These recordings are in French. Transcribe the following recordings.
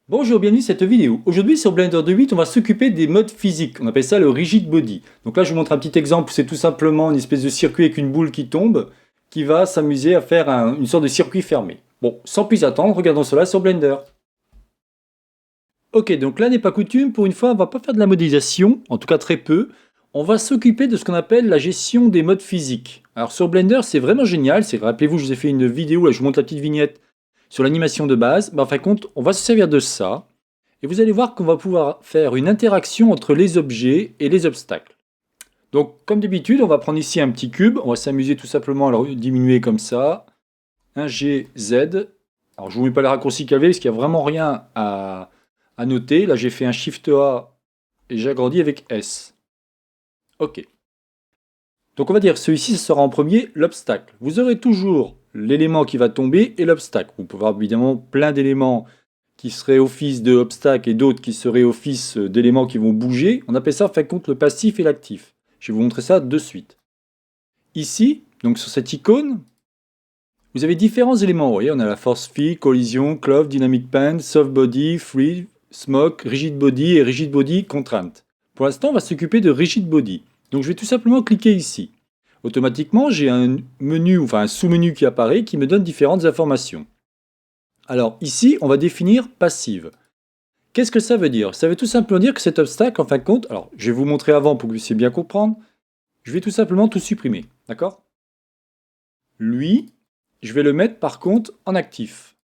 Bonjour, bienvenue à cette vidéo. Aujourd'hui sur Blender 2.8, on va s'occuper des modes physiques. On appelle ça le rigid body. Donc là, je vous montre un petit exemple. C'est tout simplement une espèce de circuit avec une boule qui tombe, qui va s'amuser à faire une sorte de circuit fermé. Bon, sans plus attendre, regardons cela sur Blender. Ok, donc là n'est pas coutume. Pour une fois, on va pas faire de la modélisation, en tout cas très peu. On va s'occuper de ce qu'on appelle la gestion des modes physiques. Alors sur Blender, c'est vraiment génial. Rappelez-vous, je vous ai fait une vidéo, là je vous montre la petite vignette sur l'animation de base. En fin de compte, on va se servir de ça. Et vous allez voir qu'on va pouvoir faire une interaction entre les objets et les obstacles. Donc, comme d'habitude, on va prendre ici un petit cube. On va s'amuser tout simplement à le diminuer comme ça. Un G, Z. Alors, je ne vous mets pas les raccourcis KV parce qu'il n'y a vraiment rien à noter. Là, j'ai fait un Shift A et j'agrandis avec S. OK. Donc, on va dire celui-ci, ce sera en premier l'obstacle. Vous aurez toujours l'élément qui va tomber et l'obstacle. Vous pouvez avoir évidemment plein d'éléments qui seraient office de obstacles et d'autres qui seraient office d'éléments qui vont bouger. On appelle ça en fin de compte le passif et l'actif. Je vais vous montrer ça de suite. Ici, donc sur cette icône, vous avez différents éléments. Vous voyez, on a la force phi, collision, clove, dynamic band, soft body, free, smoke, rigid body et rigid body contrainte. Pour l'instant, on va s'occuper de rigid body. Donc je vais tout simplement cliquer ici. Automatiquement, j'ai un menu, enfin un sous-menu qui apparaît qui me donne différentes informations. Alors ici, on va définir passive. Qu'est-ce que ça veut dire? Ça veut tout simplement dire que cet obstacle, en fin de compte, alors je vais vous montrer avant pour que vous puissiez bien comprendre, je vais tout simplement tout supprimer, d'accord? Lui, je vais le mettre par contre en actif.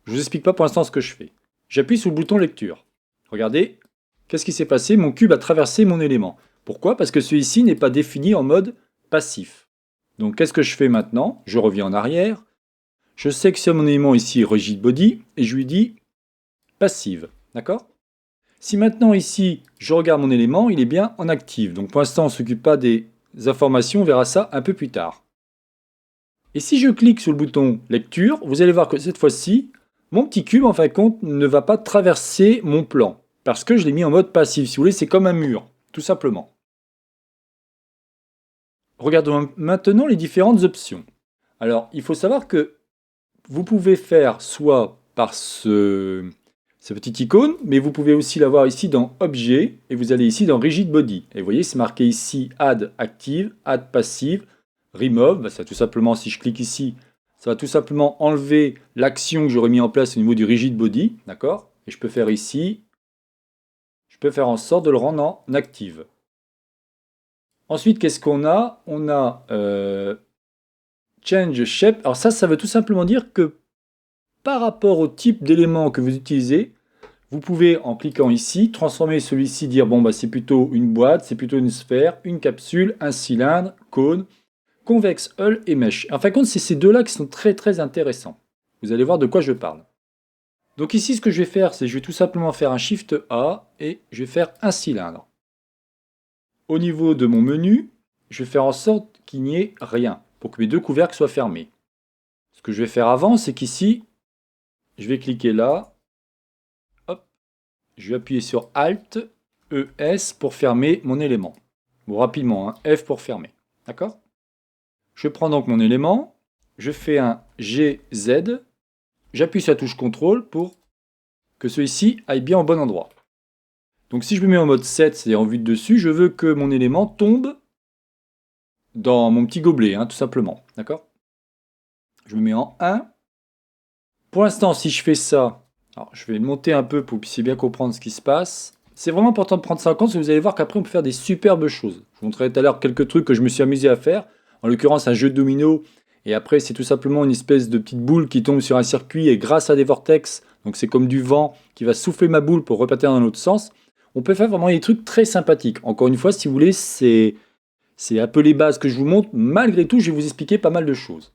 Je ne vous explique pas pour l'instant ce que je fais. J'appuie sur le bouton lecture. Regardez, qu'est-ce qui s'est passé? Mon cube a traversé mon élément. Pourquoi? Parce que celui-ci n'est pas défini en mode passif. Donc qu'est-ce que je fais maintenant? Je reviens en arrière. Je sélectionne mon élément ici, rigid body, et je lui dis passive. D'accord? Si maintenant ici, je regarde mon élément, il est bien en active. Donc pour l'instant, on ne s'occupe pas des informations, on verra ça un peu plus tard. Et si je clique sur le bouton lecture, vous allez voir que cette fois-ci, mon petit cube, en fin de compte, ne va pas traverser mon plan. Parce que je l'ai mis en mode passif. Si vous voulez, c'est comme un mur, tout simplement. Regardons maintenant les différentes options. Alors, il faut savoir que vous pouvez faire soit par cette petite icône, mais vous pouvez aussi l'avoir ici dans Objet, et vous allez ici dans Rigid Body. Et vous voyez, c'est marqué ici Add Active, Add Passive, Remove. Bah, ça, tout simplement, si je clique ici, ça va tout simplement enlever l'action que j'aurais mis en place au niveau du Rigid Body, d'accord? Et je peux faire ici, je peux faire en sorte de le rendre en Active. Ensuite, qu'est-ce qu'on a? On a Change Shape. Alors ça veut tout simplement dire que par rapport au type d'élément que vous utilisez, vous pouvez, en cliquant ici, transformer celui-ci, dire bon, bah, c'est plutôt une boîte, c'est plutôt une sphère, une capsule, un cylindre, cône, convexe, hull et mesh. En fin de compte, c'est ces deux-là qui sont très très intéressants. Vous allez voir de quoi je parle. Donc ici, ce que je vais faire, c'est que je vais tout simplement faire un Shift A et je vais faire un cylindre. Au niveau de mon menu, je vais faire en sorte qu'il n'y ait rien pour que mes deux couvercles soient fermés. Ce que je vais faire avant, c'est qu'ici, je vais cliquer là. Hop, je vais appuyer sur Alt, ES pour fermer mon élément. Bon, rapidement, hein, F pour fermer. D'accord? Je prends donc mon élément, je fais un GZ, j'appuie sur la touche CTRL pour que celui-ci aille bien au bon endroit. Donc si je me mets en mode 7, c'est-à-dire en vue de dessus, je veux que mon élément tombe dans mon petit gobelet, hein, tout simplement. D'accord? Je me mets en 1. Pour l'instant, si je fais ça, alors je vais le monter un peu pour que vous puissiez bien comprendre ce qui se passe. C'est vraiment important de prendre ça en compte, parce que vous allez voir qu'après on peut faire des superbes choses. Je vous montrerai tout à l'heure quelques trucs que je me suis amusé à faire. En l'occurrence, un jeu de domino. Et après, c'est tout simplement une espèce de petite boule qui tombe sur un circuit et grâce à des vortex, donc c'est comme du vent qui va souffler ma boule pour repartir dans l'autre sens. On peut faire vraiment des trucs très sympathiques. Encore une fois, si vous voulez, c'est un peu les bases que je vous montre. Malgré tout, je vais vous expliquer pas mal de choses.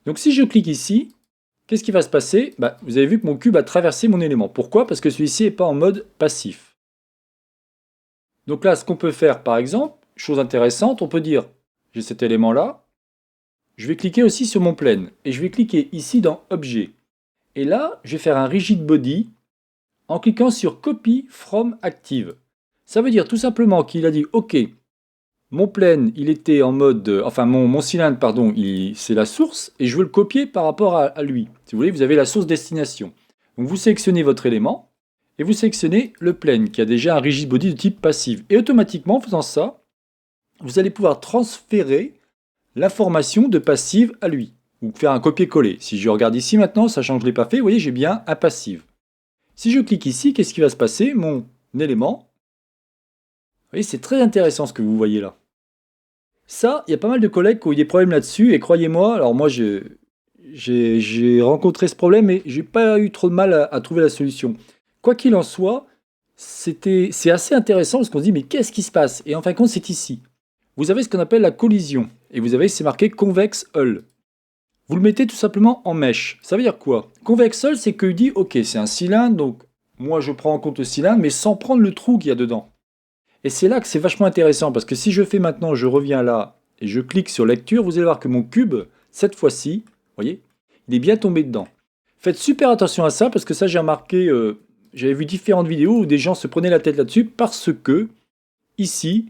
Donc si je clique ici, qu'est-ce qui va se passer? Bah, vous avez vu que mon cube a traversé mon élément. Pourquoi? Parce que celui-ci n'est pas en mode passif. Donc là, ce qu'on peut faire, par exemple, chose intéressante, on peut dire, j'ai cet élément-là, je vais cliquer aussi sur mon plane, et je vais cliquer ici dans Objet. Et là, je vais faire un Rigid Body en cliquant sur Copy from Active. Ça veut dire tout simplement qu'il a dit, OK, mon plane, il était en mode, enfin mon cylindre, pardon, c'est la source, et je veux le copier par rapport à lui. Si vous voulez, vous avez la source destination. Donc vous sélectionnez votre élément et vous sélectionnez le plane qui a déjà un rigid body de type passive. Et automatiquement, en faisant ça, vous allez pouvoir transférer l'information de passive à lui, ou faire un copier-coller. Si je regarde ici maintenant, sachant que je ne l'ai pas fait, vous voyez, j'ai bien un passive. Si je clique ici, qu'est-ce qui va se passer? Mon élément, vous voyez, c'est très intéressant ce que vous voyez là. Ça, il y a pas mal de collègues qui ont eu des problèmes là-dessus, et croyez-moi, alors moi j'ai rencontré ce problème et j'ai pas eu trop de mal à trouver la solution. Quoi qu'il en soit, c'est assez intéressant parce qu'on se dit mais qu'est-ce qui se passe? Et en fin de compte, c'est ici. Vous avez ce qu'on appelle la collision, et vous avez, c'est marqué Convex Hull. Vous le mettez tout simplement en mèche. Ça veut dire quoi? Convex Hull, c'est qu'il dit ok, c'est un cylindre, donc moi je prends en compte le cylindre, mais sans prendre le trou qu'il y a dedans. Et c'est là que c'est vachement intéressant, parce que si je fais maintenant, je reviens là, et je clique sur lecture, vous allez voir que mon cube, cette fois-ci, vous voyez, il est bien tombé dedans. Faites super attention à ça, parce que ça j'ai remarqué, j'avais vu différentes vidéos où des gens se prenaient la tête là-dessus, parce que, ici,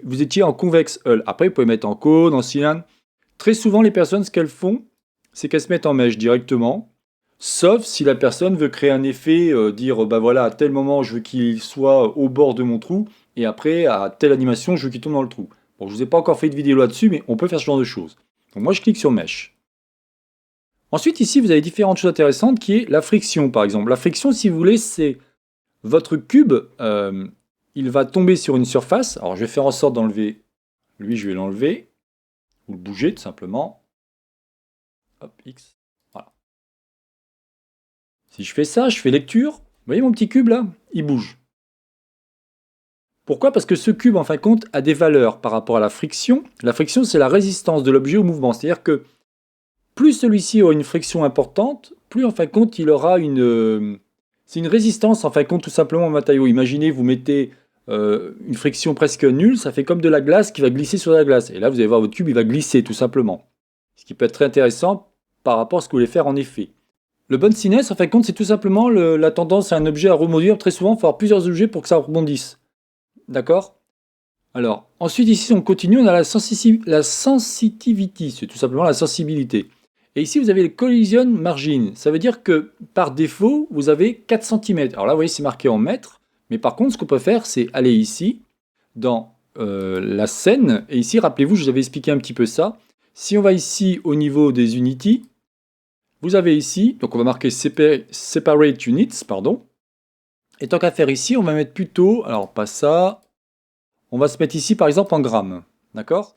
vous étiez en convex hull. Après, vous pouvez mettre en cône, en cylindre. Très souvent, les personnes, ce qu'elles font, c'est qu'elles se mettent en mèche directement, sauf si la personne veut créer un effet, dire, bah voilà, à tel moment, je veux qu'il soit au bord de mon trou, et après, à telle animation, je veux qu'il tombe dans le trou. Bon, je ne vous ai pas encore fait de vidéo là-dessus, mais on peut faire ce genre de choses. Donc moi, je clique sur Mesh. Ensuite, ici, vous avez différentes choses intéressantes, qui est la friction, par exemple. La friction, si vous voulez, c'est votre cube, il va tomber sur une surface. Alors, je vais faire en sorte d'enlever. Lui, je vais l'enlever. Ou le bouger, tout simplement. Hop, X. Voilà. Si je fais ça, je fais lecture. Vous voyez mon petit cube, là? Il bouge. Pourquoi? Parce que ce cube, en fin de compte, a des valeurs par rapport à la friction. La friction, c'est la résistance de l'objet au mouvement. C'est-à-dire que plus celui-ci aura une friction importante, plus en fin de compte, il aura une... c'est une résistance, en fin de compte, tout simplement au matériau. Imaginez, vous mettez une friction presque nulle, ça fait comme de la glace qui va glisser sur la glace. Et là, vous allez voir, votre cube, il va glisser, tout simplement. Ce qui peut être très intéressant par rapport à ce que vous voulez faire en effet. Le bounciness, en fin de compte, c'est tout simplement la tendance à un objet à rebondir. Très souvent, il faut avoir plusieurs objets pour que ça rebondisse. D'accord? Alors, ensuite ici on continue, on a la sensitivity, c'est tout simplement la sensibilité. Et ici vous avez le collision margin, ça veut dire que par défaut vous avez 4 cm. Alors là vous voyez c'est marqué en mètres, mais par contre ce qu'on peut faire c'est aller ici dans la scène, et ici rappelez-vous je vous avais expliqué un petit peu ça. Si on va ici au niveau des unités, vous avez ici, donc on va marquer separate units, pardon. Et tant qu'à faire ici, on va mettre plutôt, alors pas ça, on va se mettre ici par exemple en grammes, d'accord?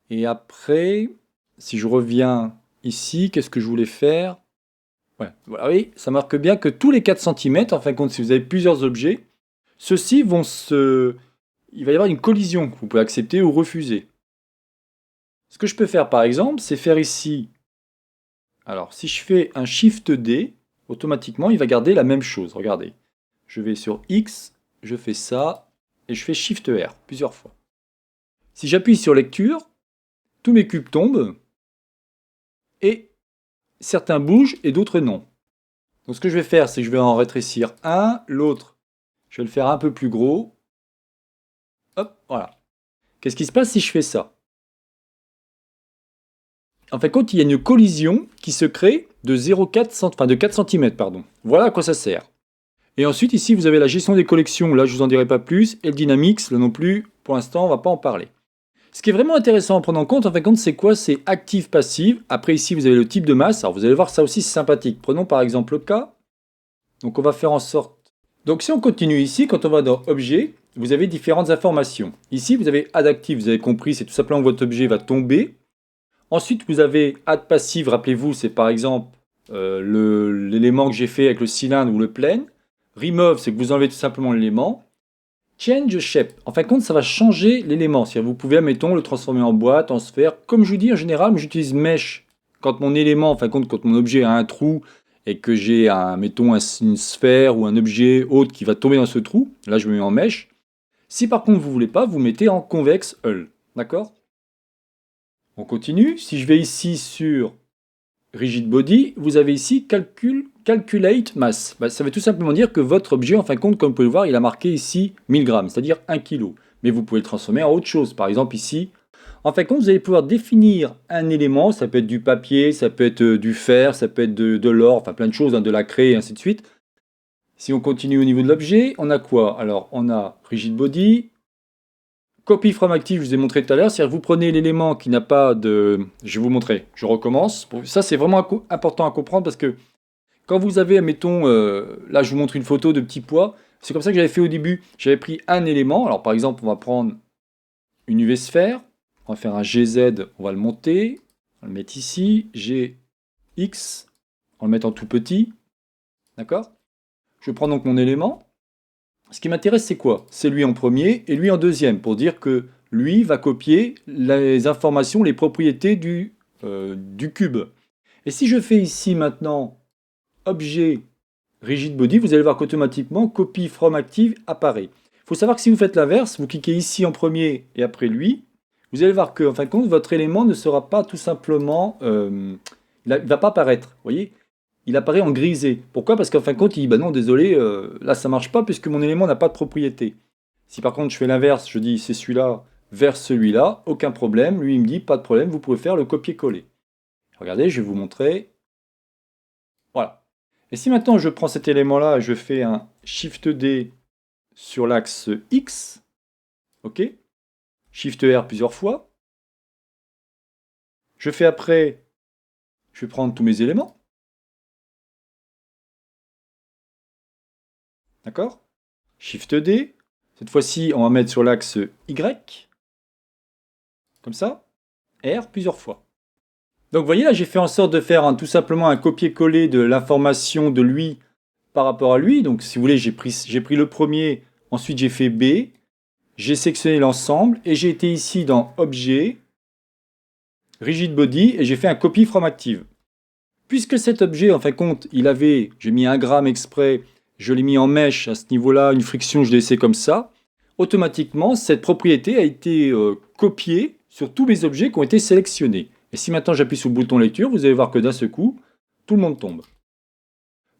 Et après, si je reviens ici, qu'est-ce que je voulais faire? Ouais, voilà, oui, ça marque bien que tous les 4 cm, en fin de compte, si vous avez plusieurs objets, ceux-ci vont se... Il va y avoir une collision que vous pouvez accepter ou refuser. Ce que je peux faire par exemple, c'est faire ici... Alors, si je fais un Shift D, automatiquement, il va garder la même chose, regardez. Je vais sur X, je fais ça, et je fais Shift R plusieurs fois. Si j'appuie sur lecture, tous mes cubes tombent, et certains bougent et d'autres non. Donc ce que je vais faire, c'est que je vais en rétrécir un, l'autre, je vais le faire un peu plus gros. Hop, voilà. Qu'est-ce qui se passe si je fais ça? En fait, quand il y a une collision qui se crée de 4 cm, pardon. Voilà à quoi ça sert. Et ensuite, ici, vous avez la gestion des collections. Là, je vous en dirai pas plus. Et le Dynamics, là non plus. Pour l'instant, on va pas en parler. Ce qui est vraiment intéressant à prendre en compte, c'est quoi? C'est active-passive. Après, ici, vous avez le type de masse. Alors, vous allez voir, ça aussi, c'est sympathique. Prenons par exemple le cas. Donc, on va faire en sorte... Donc, si on continue ici, quand on va dans Objet, vous avez différentes informations. Ici, vous avez Add Active. Vous avez compris, c'est tout simplement que votre objet va tomber. Ensuite, vous avez Add Passive. Rappelez-vous, c'est par exemple l'élément que j'ai fait avec le cylindre ou le plane. Remove, c'est que vous enlevez tout simplement l'élément. Change shape. En fin de compte, ça va changer l'élément. C'est-à-dire vous pouvez, admettons, le transformer en boîte, en sphère. Comme je vous dis, en général, j'utilise mesh. Quand mon élément, en fin de compte, quand mon objet a un trou et que j'ai, mettons, une sphère ou un objet autre qui va tomber dans ce trou, là, je me mets en mesh. Si par contre, vous ne voulez pas, vous mettez en convex hull. D'accord? On continue. Si je vais ici sur rigid body, vous avez ici calculate mass. Ça veut tout simplement dire que votre objet, en fin de compte, comme vous pouvez le voir, il a marqué ici 1000 grammes, c'est-à-dire 1 kg. Mais vous pouvez le transformer en autre chose. Par exemple ici, En fin de compte, vous allez pouvoir définir un élément, ça peut être du papier, ça peut être du fer, ça peut être de l'or, enfin plein de choses, hein, de la craie et ainsi de suite. Si on continue au niveau de l'objet, on a quoi? Alors, on a rigid body, copy from active, je vous ai montré tout à l'heure, c'est-à-dire que vous prenez l'élément qui n'a pas de... Je vais vous montrer, je recommence. Ça, c'est vraiment important à comprendre parce que quand vous avez, admettons, là je vous montre une photo de petit pois, c'est comme ça que j'avais fait au début. J'avais pris un élément, alors par exemple, on va prendre une UV sphère, on va faire un GZ, on va le monter, on va le mettre ici, GX, on va le mettre en tout petit, d'accord? Je prends donc mon élément. Ce qui m'intéresse, c'est quoi? C'est lui en premier et lui en deuxième, pour dire que lui va copier les informations, les propriétés du cube. Et si je fais ici maintenant objet rigid body, vous allez voir qu'automatiquement copy from active apparaît. Il faut savoir que si vous faites l'inverse, vous cliquez ici en premier et après lui, vous allez voir que en fin de compte, votre élément ne sera pas tout simplement... il ne va pas apparaître, vous voyez? Il apparaît en grisé. Pourquoi? Parce qu'en fin de compte, il dit bah non, désolé, là ça marche pas puisque mon élément n'a pas de propriété. Si par contre je fais l'inverse, je dis c'est celui-là vers celui-là, aucun problème. Lui il me dit pas de problème, vous pouvez faire le copier-coller. Regardez, je vais vous montrer. Voilà. Et si maintenant je prends cet élément-là et je fais un Shift D sur l'axe X, ok, Shift R plusieurs fois, je fais après, je vais prendre tous mes éléments, d'accord? Shift D, cette fois-ci on va mettre sur l'axe Y, comme ça, R plusieurs fois. Donc vous voyez là, j'ai fait en sorte de faire tout simplement un copier-coller de l'information de lui par rapport à lui. Donc si vous voulez, j'ai pris le premier, ensuite j'ai fait B, j'ai sélectionné l'ensemble et j'ai été ici dans Objet, Rigid Body et j'ai fait un copy from active. Puisque cet objet, en fin de compte, j'ai mis 1 gramme exprès, je l'ai mis en mèche à ce niveau-là, une friction, je l'ai laissé comme ça, automatiquement, cette propriété a été copiée sur tous mes objets qui ont été sélectionnés. Et si maintenant j'appuie sur le bouton lecture, vous allez voir que d'un seul coup, tout le monde tombe.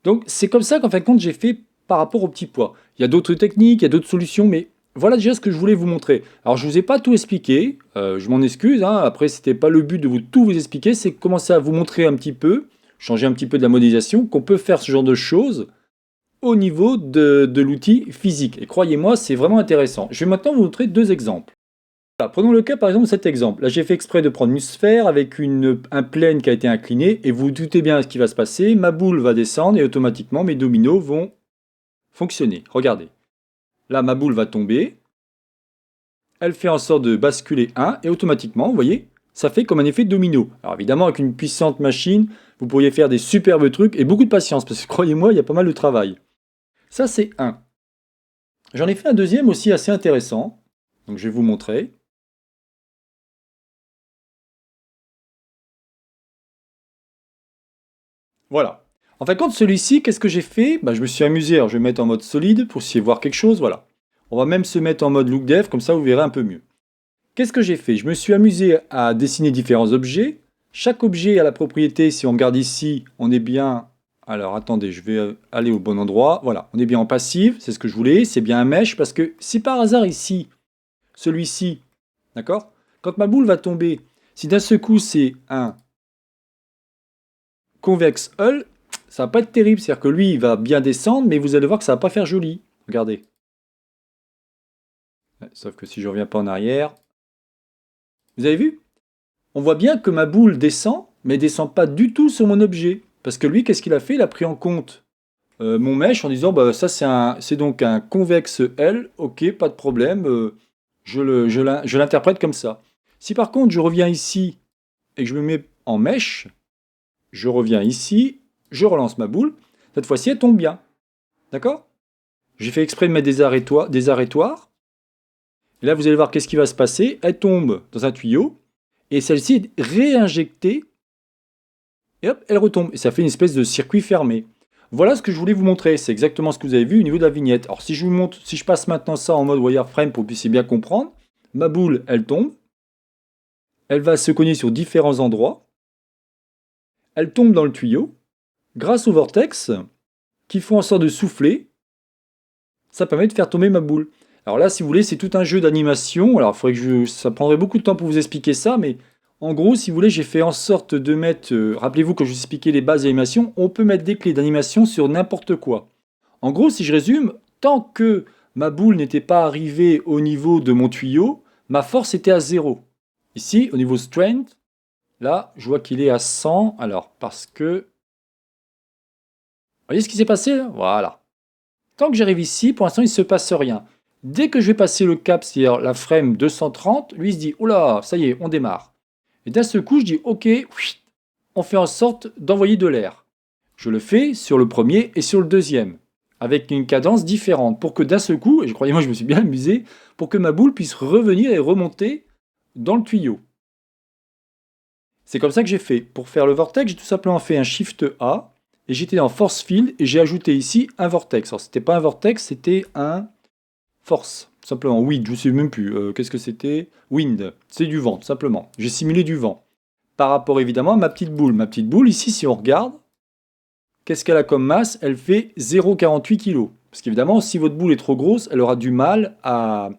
Donc c'est comme ça qu'en fin de compte, j'ai fait par rapport au petit pois. Il y a d'autres techniques, il y a d'autres solutions, mais voilà déjà ce que je voulais vous montrer. Alors je ne vous ai pas tout expliqué, je m'en excuse, hein. Après c'était pas le but de tout vous expliquer, c'est commencer à vous montrer un petit peu, changer un petit peu de la modélisation, qu'on peut faire ce genre de choses au niveau de l'outil physique. Et croyez-moi, c'est vraiment intéressant. Je vais maintenant vous montrer 2 exemples. Voilà, prenons le cas par exemple de cet exemple. Là j'ai fait exprès de prendre une sphère avec un plane qui a été incliné, et vous vous doutez bien ce qui va se passer, ma boule va descendre et automatiquement mes dominos vont fonctionner. Regardez. Là, ma boule va tomber. Elle fait en sorte de basculer 1 et automatiquement, vous voyez, ça fait comme un effet domino. Alors évidemment, avec une puissante machine, vous pourriez faire des superbes trucs et beaucoup de patience parce que croyez-moi, il y a pas mal de travail. Ça, c'est un. J'en ai fait un deuxième aussi assez intéressant. Donc je vais vous montrer. Voilà. En fin de compte, celui-ci, qu'est-ce que j'ai fait? Je me suis amusé. Alors je vais mettre en mode solide pour essayer de voir quelque chose. Voilà. On va même se mettre en mode look dev, comme ça vous verrez un peu mieux. Qu'est-ce que j'ai fait? Je me suis amusé à dessiner différents objets. Chaque objet a la propriété, si on regarde ici, on est bien... Alors attendez, je vais aller au bon endroit. Voilà, on est bien en passive, c'est ce que je voulais. C'est bien un mesh, parce que si par hasard ici, celui-ci, d'accord? Quand ma boule va tomber, si d'un seul coup c'est un convex hull, ça va pas être terrible. C'est-à-dire que lui, il va bien descendre, mais vous allez voir que ça va pas faire joli. Regardez. Sauf que si je reviens pas en arrière... Vous avez vu? On voit bien que ma boule descend, mais descend pas du tout sur mon objet. Parce que lui, qu'est-ce qu'il a fait? Il a pris en compte mon mesh en disant, bah, ça c'est donc un convexe L, ok, pas de problème, je l'interprète comme ça. Si par contre je reviens ici et que je me mets en mèche, je reviens ici, je relance ma boule, cette fois-ci elle tombe bien. D'accord? J'ai fait exprès de mettre des arrêtoires. Et là vous allez voir qu'est-ce qui va se passer. Elle tombe dans un tuyau, et celle-ci est réinjectée et hop, elle retombe. Et ça fait une espèce de circuit fermé. Voilà ce que je voulais vous montrer. C'est exactement ce que vous avez vu au niveau de la vignette. Alors si je vous montre, si je passe maintenant ça en mode wireframe pour que vous puissiez bien comprendre, ma boule, elle tombe. Elle va se cogner sur différents endroits. Elle tombe dans le tuyau. Grâce au vortex, qui font en sorte de souffler, ça permet de faire tomber ma boule. Alors là, si vous voulez, c'est tout un jeu d'animation. Alors, il faudrait que ça prendrait beaucoup de temps pour vous expliquer ça, mais en gros, si vous voulez, j'ai fait en sorte de mettre... rappelez-vous que je vous expliquais les bases d'animation, on peut mettre des clés d'animation sur n'importe quoi. En gros, si je résume, tant que ma boule n'était pas arrivée au niveau de mon tuyau, ma force était à 0. Ici, au niveau strength, là, je vois qu'il est à 100. Alors, parce que... Vous voyez ce qui s'est passé là? Voilà. Tant que j'arrive ici, pour l'instant, il ne se passe rien. Dès que je vais passer le cap, c'est-à-dire la frame 230, lui il se dit, oula, ça y est, on démarre. Et d'un seul coup, je dis, ok, on fait en sorte d'envoyer de l'air. Je le fais sur le premier et sur le deuxième, avec une cadence différente, pour que d'un seul coup, et croyez-moi, je me suis bien amusé, pour que ma boule puisse revenir et remonter dans le tuyau. C'est comme ça que j'ai fait. Pour faire le vortex, j'ai tout simplement fait un Shift A, et j'étais dans Force Field, et j'ai ajouté ici un vortex. Alors, c'était pas un vortex, c'était un force, simplement. Wind, je ne sais même plus. Qu'est-ce que c'était? Wind, c'est du vent, tout simplement. J'ai simulé du vent. Par rapport évidemment à ma petite boule. Ma petite boule, ici, si on regarde, qu'est-ce qu'elle a comme masse? Elle fait 0,48 kg. Parce qu'évidemment, si votre boule est trop grosse, elle aura du mal à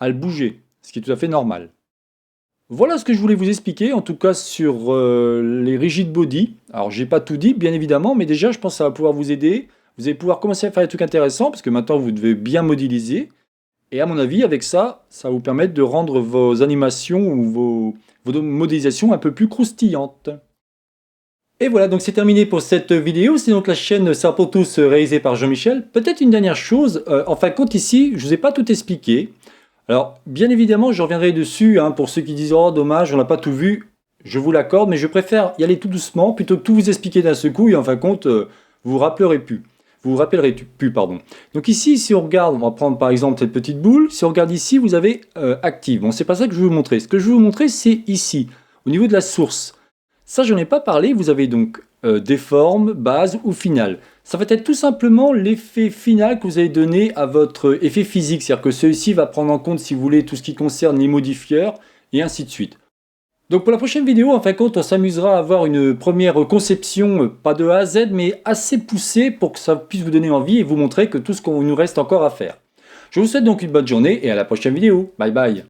le bouger, ce qui est tout à fait normal. Voilà ce que je voulais vous expliquer, en tout cas sur les rigid body. Alors, j'ai pas tout dit, bien évidemment, mais déjà, je pense que ça va pouvoir vous aider. Vous allez pouvoir commencer à faire des trucs intéressants, parce que maintenant, vous devez bien modéliser. Et à mon avis, avec ça, ça va vous permettre de rendre vos animations ou vos modélisations un peu plus croustillantes. Et voilà, donc c'est terminé pour cette vidéo. C'est donc la chaîne C'est pour tous réalisée par Jean-Michel. Peut-être une dernière chose, en fin de compte ici, je ne vous ai pas tout expliqué. Alors, bien évidemment, je reviendrai dessus, hein, pour ceux qui disent « Oh, dommage, on n'a pas tout vu », je vous l'accorde, mais je préfère y aller tout doucement, plutôt que tout vous expliquer d'un seul coup, et en fin de compte, vous vous rappellerez plus. Vous vous rappellerez plus, pardon. Donc ici, si on regarde, on va prendre par exemple cette petite boule, si on regarde ici, vous avez active. Bon, c'est pas ça que je vais vous montrer. Ce que je vais vous montrer, c'est ici, au niveau de la source. Ça, j'en ai pas parlé, vous avez donc des formes, base ou finale. Ça va être tout simplement l'effet final que vous allez donner à votre effet physique. C'est-à-dire que celui-ci va prendre en compte, si vous voulez, tout ce qui concerne les modifieurs, et ainsi de suite. Donc pour la prochaine vidéo, en fin de compte, on s'amusera à avoir une première conception, pas de A à Z, mais assez poussée pour que ça puisse vous donner envie et vous montrer que tout ce qu'on nous reste encore à faire. Je vous souhaite donc une bonne journée et à la prochaine vidéo. Bye bye.